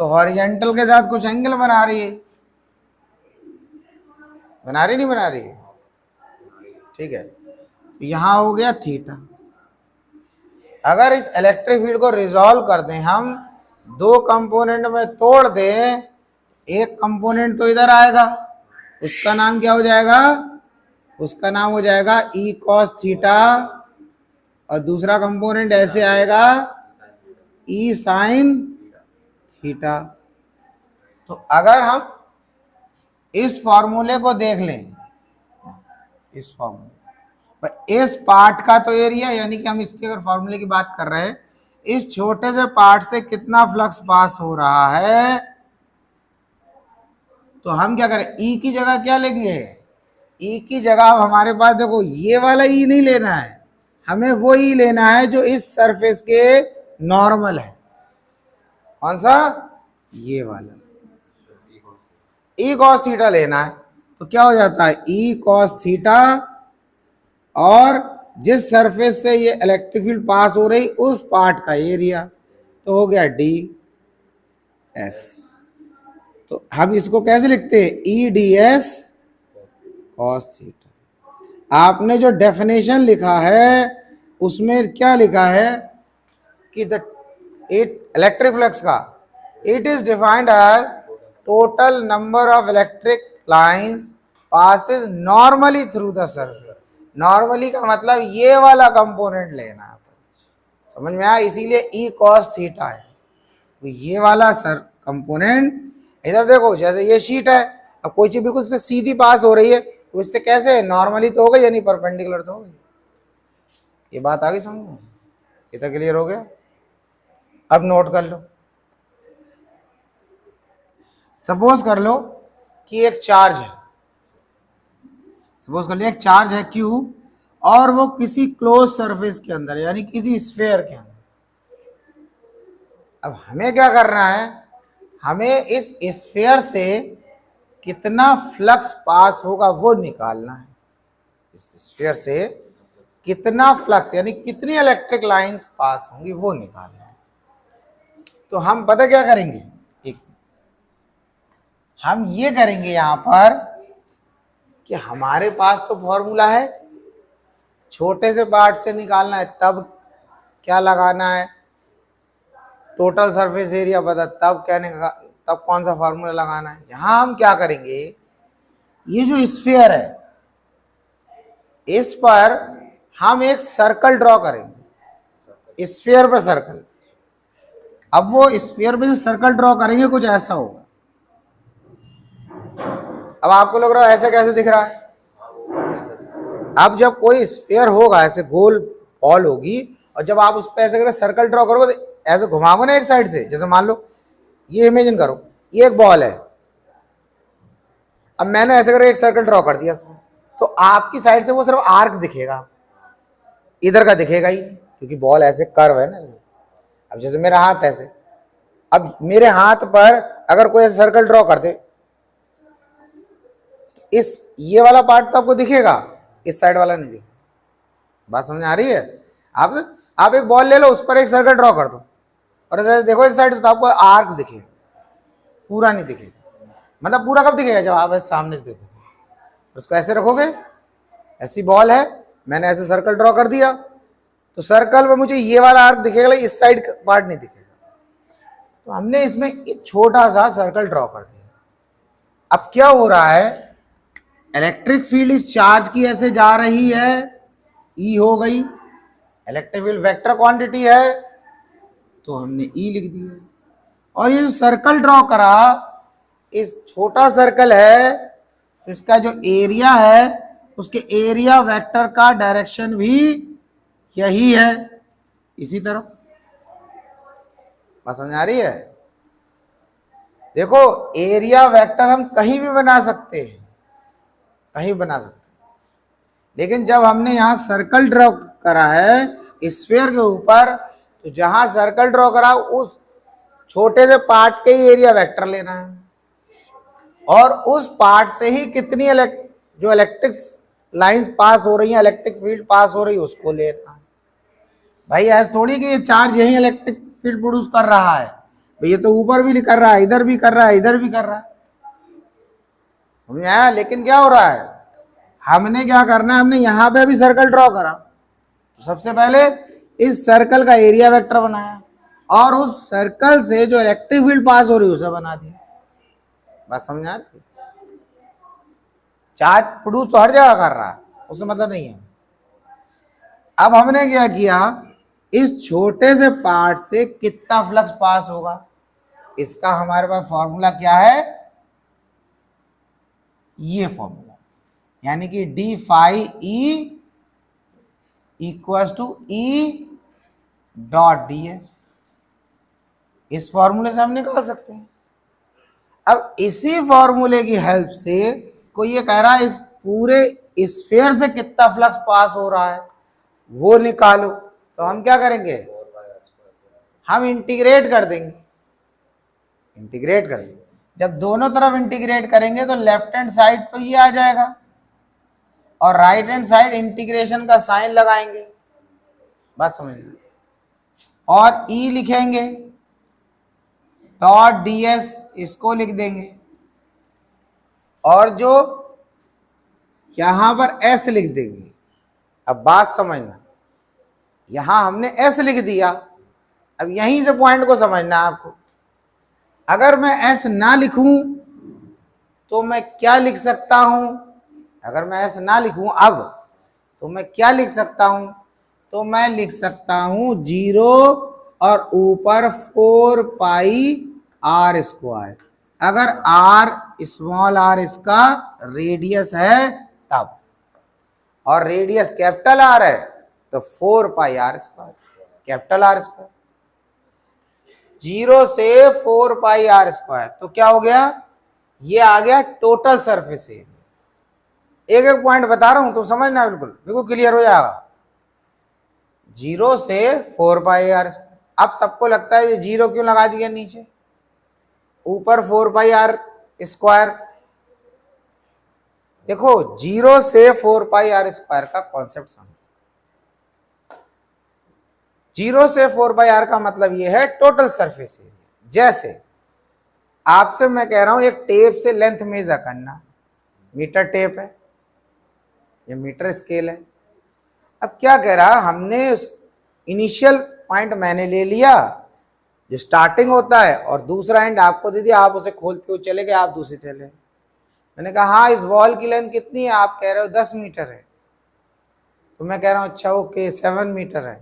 S1: तो हॉरिजॉन्टल के साथ कुछ एंगल बना रही है, बना रही नहीं बना रही, ठीक है। तो यहां हो गया थीटा। अगर इस इलेक्ट्रिक फील्ड को रिजॉल्व कर दें हम, दो कंपोनेंट में तोड़ दें, एक कंपोनेंट तो इधर आएगा, उसका नाम क्या हो जाएगा, उसका नाम हो जाएगा ई कॉस थीटा, और दूसरा कंपोनेंट ऐसे आएगा ई साइन थीटा। तो अगर हम इस फॉर्मूले को देख लें, इस फॉर्मूले इस पार्ट का तो एरिया, यानी कि हम इसके अगर फॉर्मूले की बात कर रहे हैं, इस छोटे से पार्ट से कितना फ्लक्स पास हो रहा है, तो हम क्या करें, ई की जगह क्या लेंगे, ई की जगह हमारे पास देखो ये वाला ई नहीं लेना है, हमें वो ई लेना है जो इस सरफेस के नॉर्मल है। कौन सा, ये वाला ई कॉस थीटा लेना है। तो क्या हो जाता है, ई कॉस थीटा, और जिस सरफेस से ये इलेक्ट्रिक फील्ड पास हो रही उस पार्ट का एरिया, तो हो गया डी एस। तो हम इसको कैसे लिखते हैं, E D S cos theta. आपने जो डेफिनेशन लिखा है उसमें क्या लिखा है कि द इलेक्ट्रिक फ्लक्स का, it is defined as total number of electric lines passes normally through the surface. Normally का मतलब ये वाला कंपोनेंट लेना है, समझ में आया, इसीलिए ई कॉस थीटा है। तो ये वाला सर कंपोनेंट, इधर देखो जैसे ये शीट है, अब कोई चीज बिल्कुल इससे सीधी पास हो रही है, तो इससे कैसे नॉर्मली तो हो गई, यानी परपेंडिकुलर तो हो गई। ये बात आ गई समझ में, इतना क्लियर हो गया। अब नोट कर लो, सपोज कर लो कि एक चार्ज है, सपोज कर लिया एक चार्ज है Q, और वो किसी क्लोज सरफेस के अंदर, यानी किसी स्फीयर के अंदर। अब हमें क्या करना है, हमें इस स्फीयर से कितना फ्लक्स पास होगा वो निकालना है। इस स्फीयर से कितना फ्लक्स, यानी कितनी इलेक्ट्रिक लाइंस पास होंगी वो निकालना है। तो हम पता क्या करेंगे, एक हम ये करेंगे यहां पर कि हमारे पास तो फॉर्मूला है, छोटे से पार्ट से निकालना है, तब क्या लगाना है, टोटल सरफेस एरिया पता, तब क्या तब कौन सा फॉर्मूला लगाना है। यहां हम क्या करेंगे, ये जो स्फीयर है इस पर हम एक सर्कल ड्रॉ करेंगे, स्फीयर पर सर्कल। अब वो स्फीयर पे सर्कल ड्रॉ करेंगे, कुछ ऐसा होगा। अब आपको लग रहा है ऐसे कैसे दिख रहा है, अब जब कोई स्फीयर होगा ऐसे गोल बॉल होगी, और जब आप उस पर ऐसे सर्कल ड्रॉ करोगे तो ऐसे घुमाओगे ना एक साइड से, जैसे मान लो ये इमेजिन करो ये एक बॉल है, अब मैंने ऐसे करके एक सर्कल ड्रॉ कर दिया उसमें, तो आपकी साइड से वो सिर्फ आर्क दिखेगा, इधर का दिखेगा ही नहीं, क्योंकि बॉल ऐसे कर्व है ना। अब जैसे मेरा हाथ ऐसे, अब मेरे हाथ पर अगर कोई ऐसे सर्कल ड्रॉ कर दे, इस ये वाला पार्ट तो आपको दिखेगा, इस साइड वाला नहीं दिखेगा। बात समझ आ रही है? आप एक बॉल ले लो, उस पर एक सर्कल ड्रॉ कर दो, और ऐसे देखो एक साइड, तो आपको आर्क दिखेगा, पूरा नहीं दिखेगा। मतलब पूरा कब दिखेगा? जब आप ऐसे सामने से देखोगे, उसको ऐसे रखोगे, ऐसी बॉल है, मैंने ऐसे सर्कल ड्रॉ कर दिया, तो सर्कल में मुझे ये वाला आर्क दिखेगा, लेकिन इस साइड का पार्ट नहीं दिखेगा। तो हमने इसमें एक छोटा सा सर्कल ड्रॉ कर दिया। अब क्या हो रहा है, इलेक्ट्रिक फील्ड इस चार्ज की ऐसे जा रही है, ई हो गई, इलेक्ट्रिक फील्ड वेक्टर क्वांटिटी है, तो हमने ई लिख दिया। और ये जो सर्कल ड्रॉ करा, इस छोटा सर्कल है, तो इसका जो एरिया है, उसके एरिया वेक्टर का डायरेक्शन भी यही है, इसी तरफ। बात समझ आ रही है? देखो, एरिया वेक्टर हम कहीं भी बना सकते हैं, कहीं बना सकते हैं, लेकिन जब हमने यहां सर्कल ड्रॉ करा है स्फीयर के ऊपर, तो जहां सर्कल ड्रॉ करा उस छोटे से पार्ट के ही एरिया वेक्टर लेना है, और उस पार्ट से ही कितनी जो इलेक्ट्रिक लाइंस पास हो रही हैं, इलेक्ट्रिक फील्ड पास हो रही है, उसको लेना है। भाई ऐसा थोड़ी कि ये चार्ज यही इलेक्ट्रिक फील्ड प्रोड्यूस कर रहा है, भाई ये तो ऊपर भी कर रहा है, इधर भी कर रहा है, इधर भी कर रहा है, समझ आया? लेकिन क्या हो रहा है, हमने क्या करना है, हमने यहां पे भी सर्कल ड्रॉ करा, तो सबसे पहले इस सर्कल का एरिया वेक्टर बनाया, और उस सर्कल से जो इलेक्ट्रिक फील्ड पास हो रही है उसे बना दिया। बात समझ आ रही? चार्ज प्रोड्यूस तो हर जगह कर रहा है, उससे मतलब नहीं है। अब हमने क्या किया, इस छोटे से पार्ट से कितना फ्लक्स पास होगा, इसका हमारे पास फॉर्मूला क्या है, ये फॉर्मूला, यानी कि d phi E equals to E dot d S. इस फॉर्मूले से हम निकाल सकते हैं। अब इसी फॉर्मूले की हेल्प से कोई ये कह रहा है इस पूरे स्फीयर से कितना फ्लक्स पास हो रहा है वो निकालो, तो हम क्या करेंगे, हम इंटीग्रेट कर देंगे। इंटीग्रेट कर देंगे, जब दोनों तरफ इंटीग्रेट करेंगे तो लेफ्ट हैंड साइड तो ये आ जाएगा, और राइट हैंड साइड इंटीग्रेशन का साइन लगाएंगे। बात समझ लीजिए, और ई लिखेंगे, डॉट ds इसको लिख देंगे, और जो यहां पर s लिख देंगे। अब बात समझना, यहां हमने s लिख दिया, अब यहीं से पॉइंट को समझना है आपको। अगर मैं s ना लिखूं तो मैं क्या लिख सकता हूं, अगर मैं s ना लिखूं अब, तो मैं क्या लिख सकता हूं, तो मैं लिख सकता हूं 0 और ऊपर 4 पाई आर स्क्वायर। अगर r स्मॉल r इसका रेडियस है तब, और रेडियस कैपिटल R है तो 4 pi R square, capital R square. 0 से 4 पाई आर स्क्वायर, तो क्या हो गया, ये आ गया टोटल सरफेस एरिया। एक एक पॉइंट बता रहा हूं तो समझना, बिल्कुल क्लियर हो जाएगा। 0 से 4 पाई आर स्क्वायर। अब सबको लगता है ये 0 क्यों लगा दिया नीचे, ऊपर 4 पाई आर स्क्वायर। देखो 0 से 4 पाई आर स्क्वायर का कॉन्सेप्ट समझो। 0 से 4 पाई आर का मतलब ये है टोटल सरफेस एरिया। जैसे आपसे मैं कह रहा हूं एक टेप से लेंथ मेजर करना, मीटर टेप है, ये मीटर स्केल है। अब क्या कह रहा, हमने उस इनिशियल पॉइंट मैंने ले लिया जो स्टार्टिंग होता है, और दूसरा एंड आपको दे दिया, आप उसे खोलते हुए चले गए, आप दूसरे चले। मैंने कहा हाँ इस वॉल की लेंथ कितनी है, आप कह रहे हो 10 मीटर है, तो मैं कह रहा हूं अच्छा ओके 7 मीटर है।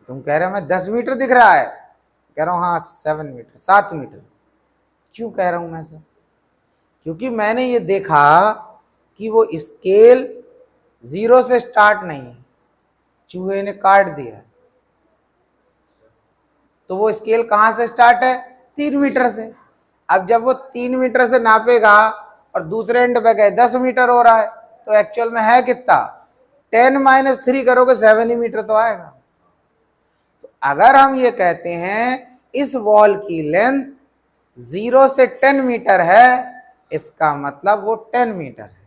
S1: तुम कह रहे हो मैं 10 मीटर दिख रहा है, कह रहा हूं हाँ 7 मीटर, 7 मीटर। क्यों कह रहा हूं मैं सर, क्योंकि मैंने ये देखा कि वो स्केल 0 से स्टार्ट नहीं है, चूहे ने काट दिया, तो वो स्केल कहां से स्टार्ट है, 3 मीटर से। अब जब वो 3 मीटर से नापेगा और दूसरे एंड पे गए 10 मीटर हो रहा है, तो एक्चुअल में है कितना, 10 - 3 करोगे 7 ही मीटर तो आएगा। तो अगर हम ये कहते हैं इस वॉल की लेंथ 0 से 10 मीटर है, इसका मतलब वो 10 मीटर है।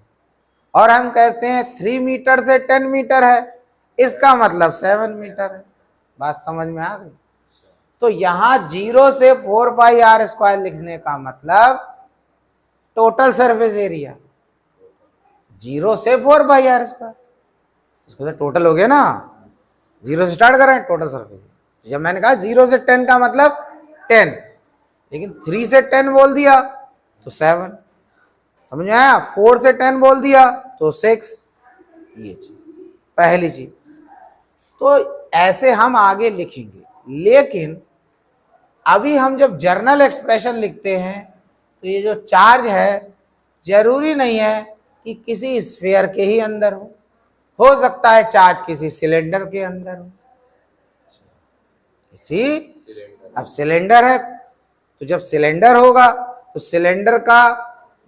S1: और हम कहते हैं 3 मीटर से 10 मीटर है, इसका मतलब 7 मीटर है। बात समझ में आ गई? तो यहां 0 से 4πr² लिखने का मतलब टोटल सरफेस एरिया 0 से 4πr², इसको तो टोटल हो गया ना, 0 से स्टार्ट कर रहे हैं टोटल सरफेस। जब मैंने कहा 0 से 10 का मतलब 10, लेकिन 3 से 10 बोल दिया तो 7, समझ में आया? 4 से 10 बोल दिया तो 6, ये चीज पहली चीज। तो ऐसे हम आगे लिखेंगे, लेकिन अभी हम जब जर्नल एक्सप्रेशन लिखते हैं तो ये जो चार्ज है जरूरी नहीं है कि किसी स्फीयर के ही अंदर हो सकता है चार्ज किसी सिलेंडर के अंदर हो, अब सिलेंडर है तो जब सिलेंडर होगा तो सिलेंडर का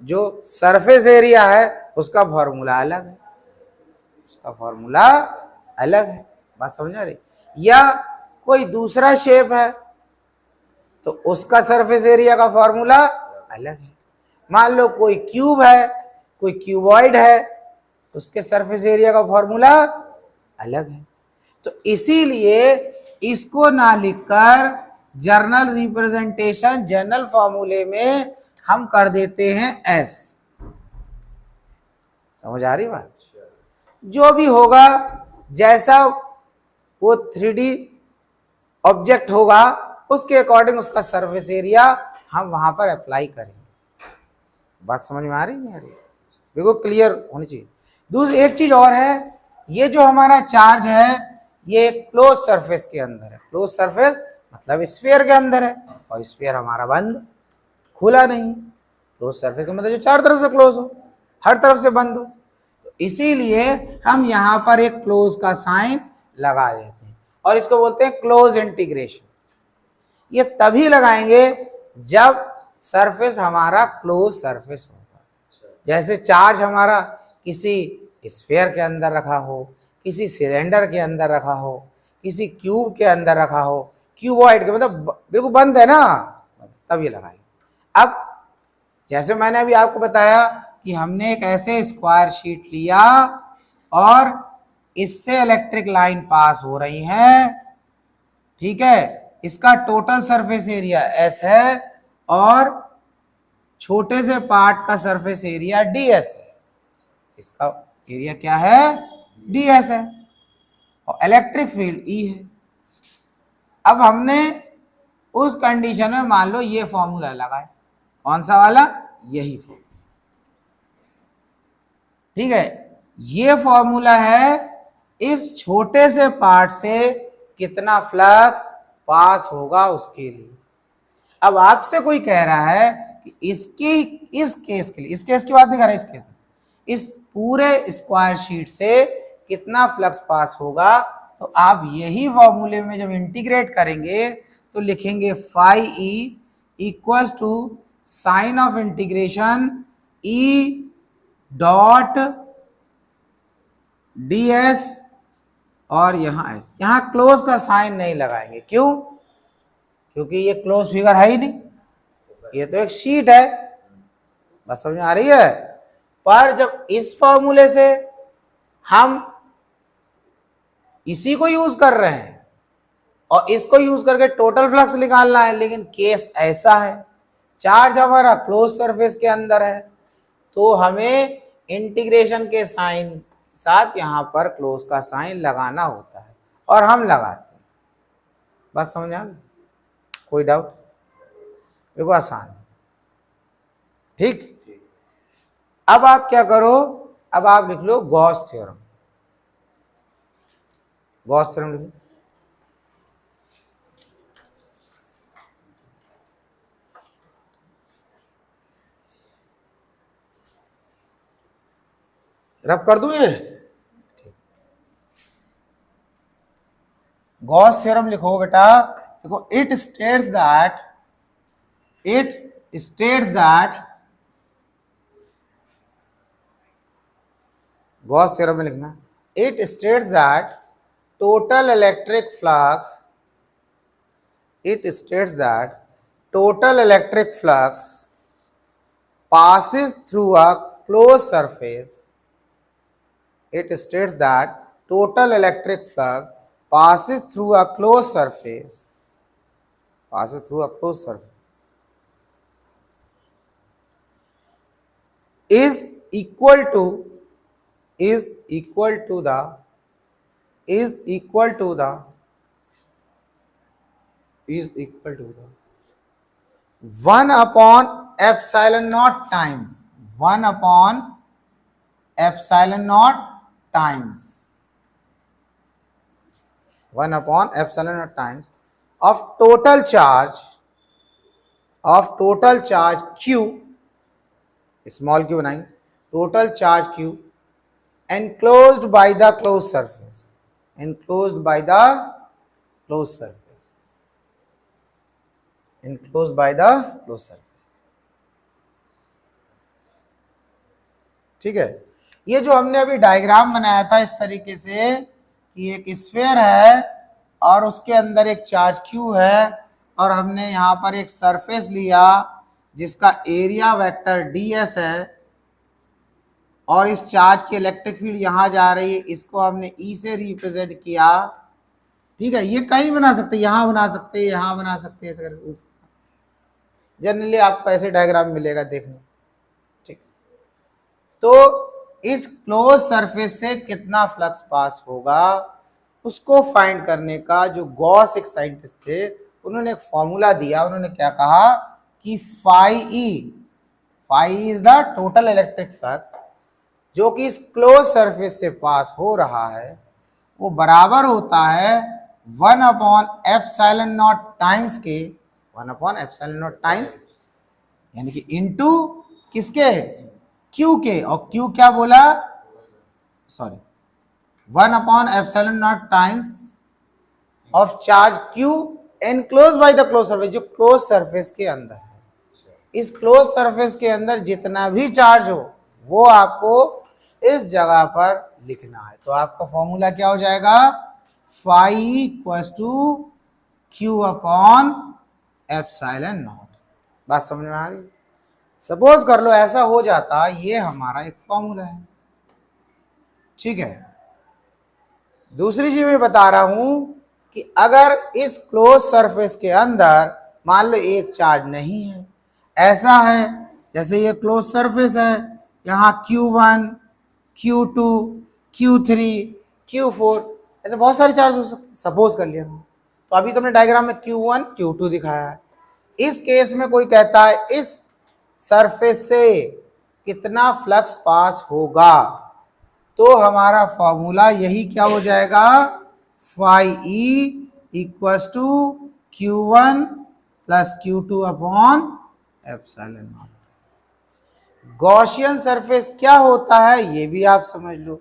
S1: जो सरफेस एरिया है उसका फॉर्मूला अलग है, उसका फॉर्मूला अलग है। बात समझ आ रही? या कोई दूसरा शेप है तो उसका सरफेस एरिया का फॉर्मूला अलग है। मान लो कोई क्यूब है, कोई क्यूबॉइड है, तो उसके सरफेस एरिया का फॉर्मूला अलग है। तो इसीलिए इसको ना लिखकर जर्नल रिप्रेजेंटेशन जर्नल फॉर्मूले में हम कर देते हैं एस। समझ आ रही बात? जो भी होगा, जैसा वो 3D ऑब्जेक्ट होगा उसके अकॉर्डिंग उसका सरफेस एरिया हम वहां पर अप्लाई करेंगे। बात समझ में आ रही नहीं आ रही? बिल्कुल क्लियर होनी चाहिए। दूसरी एक चीज और है, ये जो हमारा चार्ज है ये एक क्लोज सरफेस के अंदर है। क्लोज सरफेस मतलब स्फीयर के अंदर है, और स्फीयर हमारा बंद, खुला नहीं। क्लोज सरफेस का मतलब जो चारों तरफ से क्लोज हो, हर तरफ से बंद हो। तो इसीलिए हम यहाँ पर एक क्लोज का साइन लगा देते हैं और इसको बोलते हैं क्लोज इंटीग्रेशन। ये तभी लगाएंगे जब सरफेस हमारा क्लोज सरफेस होगा। जैसे चार्ज हमारा किसी स्फीयर के अंदर रखा हो, किसी सिलेंडर के अंदर रखा हो, किसी क्यूब के अंदर रखा हो, क्यूबॉइड के मतलब बिल्कुल बंद है ना, तब ये लगाएंगे। अब जैसे मैंने अभी आपको बताया कि हमने एक ऐसे स्क्वायर शीट लिया और इससे इलेक्ट्रिक लाइन पास हो रही है, ठीक है। इसका टोटल सरफेस एरिया एस है और छोटे से पार्ट का सरफेस एरिया ds है। इसका एरिया क्या है? ds है, और इलेक्ट्रिक फील्ड E है। अब हमने उस कंडीशन में मान लो ये फॉर्मूला लगाए, कौन सा वाला? यही फॉर्मूला, ठीक है। ये फॉर्मूला है इस छोटे से पार्ट से कितना फ्लक्स पास होगा उसके लिए। अब आपसे कोई कह रहा है कि इस केस के लिए, इस केस की बात नहीं कर रहा, इस केस में, इस पूरे स्क्वायर शीट से कितना फ्लक्स पास होगा, तो आप यही फॉर्मूले में जब इंटीग्रेट करेंगे तो लिखेंगे phi e equals to sign of integration E dot ds और यहां s। यहां क्लोज का साइन नहीं लगाएंगे, क्यों? क्योंकि ये क्लोज फिगर है ही नहीं, ये तो एक शीट है। बस समझ में आ रही है? पर जब इस फॉर्मूले से हम इसी को यूज कर रहे हैं और इसको यूज करके टोटल फ्लक्स निकालना है, लेकिन केस ऐसा है चार्ज हमारा क्लोज सरफेस के अंदर है, तो हमें इंटीग्रेशन के साइन साथ यहां पर क्लोज का साइन लगाना होता है और हम लगाते हैं। बस समझ आ गई? कोई डाउट? देखो आसान, ठीक। अब आप क्या करो, अब आप लिख लो गॉस थ्योरम। गॉस थ्योरम लिखो। रब कर दूं ये? गॉस थ्योरम लिखो बेटा। देखो, it states that Gauss theorem में लिखना, it states that total electric flux, it states that total electric flux passes through a closed surface. It states that total electric flux passes through a closed surface. Passes through a closed surface. Is equal to the 1 upon epsilon naught times 1 upon epsilon naught times 1 upon epsilon naught times of total charge q, small q बनाएंगे, total charge q enclosed by the closed surface, enclosed by the closed surface. ठीक है, ये जो हमने अभी diagram बनाया था इस तरीके से कि एक स्फीयर है और उसके अंदर एक चार्ज q है और हमने यहाँ पर एक सरफेस लिया जिसका एरिया वेक्टर ds है और इस चार्ज की इलेक्ट्रिक फील्ड यहाँ जा रही है, इसको हमने E से रिप्रेजेंट किया। ठीक है, ये कहीं बना सकते, यहाँ बना सकते, यहाँ बना सकते, ऐसे जनरली आपको ऐसे डायग्राम मिलेगा देखने। ठीक, तो इस क्लोज सरफेस से कितना फ्लक्स पास होगा उसको फाइंड करने का जो गॉस एक साइंटिस्ट थे उन्होंने एक फॉर्मूला दिया। उन्होंने क्या कहा कि phi is the total electric flux जो कि इस क्लोज सरफेस से पास हो रहा है वो बराबर होता है 1 अपॉन एप्सिलॉन नॉट टाइम्स के, 1 अपॉन एप्सिलॉन नॉट टाइम्स यानी कि इनटू किसके, क्यू के, और क्यू क्या बोला, sorry 1 upon epsilon not times of charge Q enclose by the close surface, जो क्लोज सरफेस के अंदर है। इस क्लोज सरफेस के अंदर जितना भी चार्ज हो वो आपको इस जगह पर लिखना है। तो आपका फॉर्मूला क्या हो जाएगा, phi equals to Q upon epsilon naught. बात समझ में आ गई। सपोज कर लो ऐसा हो जाता, ये हमारा एक फॉर्मूला है। ठीक है, दूसरी चीज मैं बता रहा हूं कि अगर इस क्लोज सरफेस के अंदर मान लो एक चार्ज नहीं है, ऐसा है जैसे ये क्लोज सरफेस है, यहाँ Q1, Q2, Q3, Q4 ऐसे बहुत सारे चार्ज हो सकते, सपोज कर लिया। तो अभी तुमने डायग्राम में Q1, Q2 दिखाया है। इस केस में कोई कहता है इस सरफेस से कितना फ्लक्स पास होगा, तो हमारा फॉर्मूला यही क्या हो जाएगा, phi E equals to Q1 plus Q2 upon epsilon naught. Gaussian surface क्या होता है ये भी आप समझ लो।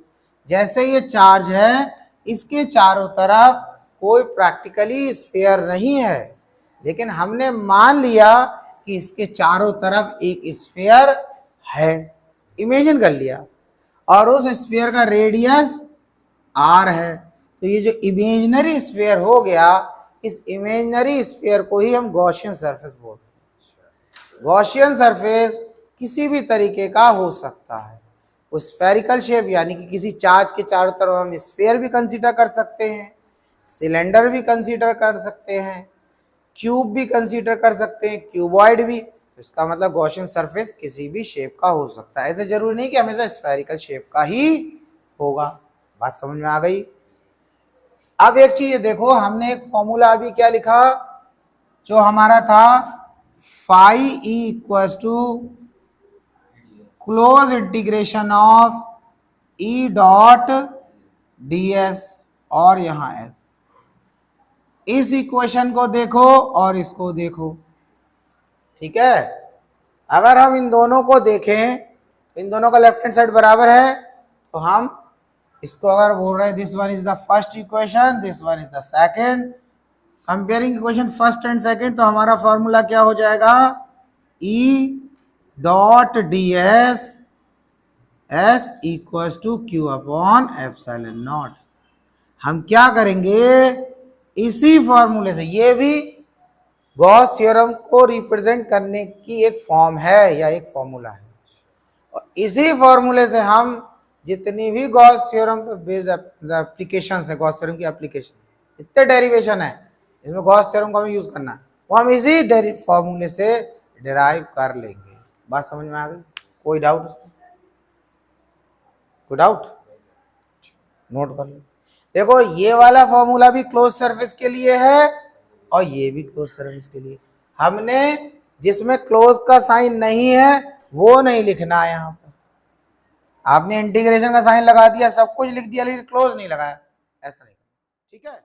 S1: जैसे ये चार्ज है, इसके चारों तरफ कोई प्रैक्टिकली स्फीयर नहीं है, लेकिन हमने मान लिया कि इसके चारों तरफ एक स्फीयर है, इमेजिन कर लिया, और उस स्फीयर का रेडियस r है। तो ये जो इमेजिनरी स्फीयर हो गया, इस इमेजिनरी स्फीयर को ही हम गॉसियन सरफेस बोलते हैं। गॉसियन सरफेस किसी भी तरीके का हो सकता है, वो स्फेरिकल शेप यानी कि किसी चार्ज के चारों तरफ हम स्फीयर भी कंसीडर कर सकते हैं, सिलेंडर भी कंसीडर कर सकते हैं, क्यूब भी कंसीडर कर सकते हैं, क्यूबॉइड भी। तो इसका मतलब गॉसियन सरफेस किसी भी शेप का हो सकता है, ऐसे जरूरी नहीं कि हमेशा स्फेरिकल शेप का ही होगा। बात समझ में आ गई। अब एक चीज देखो, हमने एक फॉर्मूला अभी क्या लिखा जो हमारा था, phi E equals to close integration of E dot ds और यहां s। इस इक्वेशन को देखो और इसको देखो। ठीक है, अगर हम इन दोनों को देखें, इन दोनों का लेफ्ट हैंड साइड बराबर है, तो हम इसको अगर बोल रहे हैं this one is the first equation, this one is the second, comparing equation first and second, तो हमारा फॉर्मूला क्या हो जाएगा, E dot ds S equals to Q upon epsilon naught. हम क्या करेंगे, इसी फॉर्मूले से, ये भी गॉस थ्योरम को रिप्रेजेंट करने की एक फॉर्म है या एक फॉर्मूला है, और इसी फॉर्मूले से हम जितनी भी गॉस थ्योरम पे बेस्ड एप्लीकेशन है, गॉस थ्योरम की एप्लीकेशन इतने डेरिवेशन है, इसमें गॉस थ्योरम को हमें यूज करना है, वो हम इसी फॉर्मूले से डिराइव कर लेंगे। बात समझ में आ गई? कोई डाउट उसमें? कोई डाउट? नोट कर लो। देखो ये वाला फॉर्मूला भी क्लोज सर्फेस के लिए है और ये भी क्लोज सर्फेस के लिए। हमने जिसमें क्लोज का साइन नहीं है वो नहीं लिखना है यहाँ पर। आपने इंटीग्रेशन का साइन लगा दिया, सब कुछ लिख दिया, लेकिन क्लोज नहीं लगाया, ऐसा नहीं। ठीक है।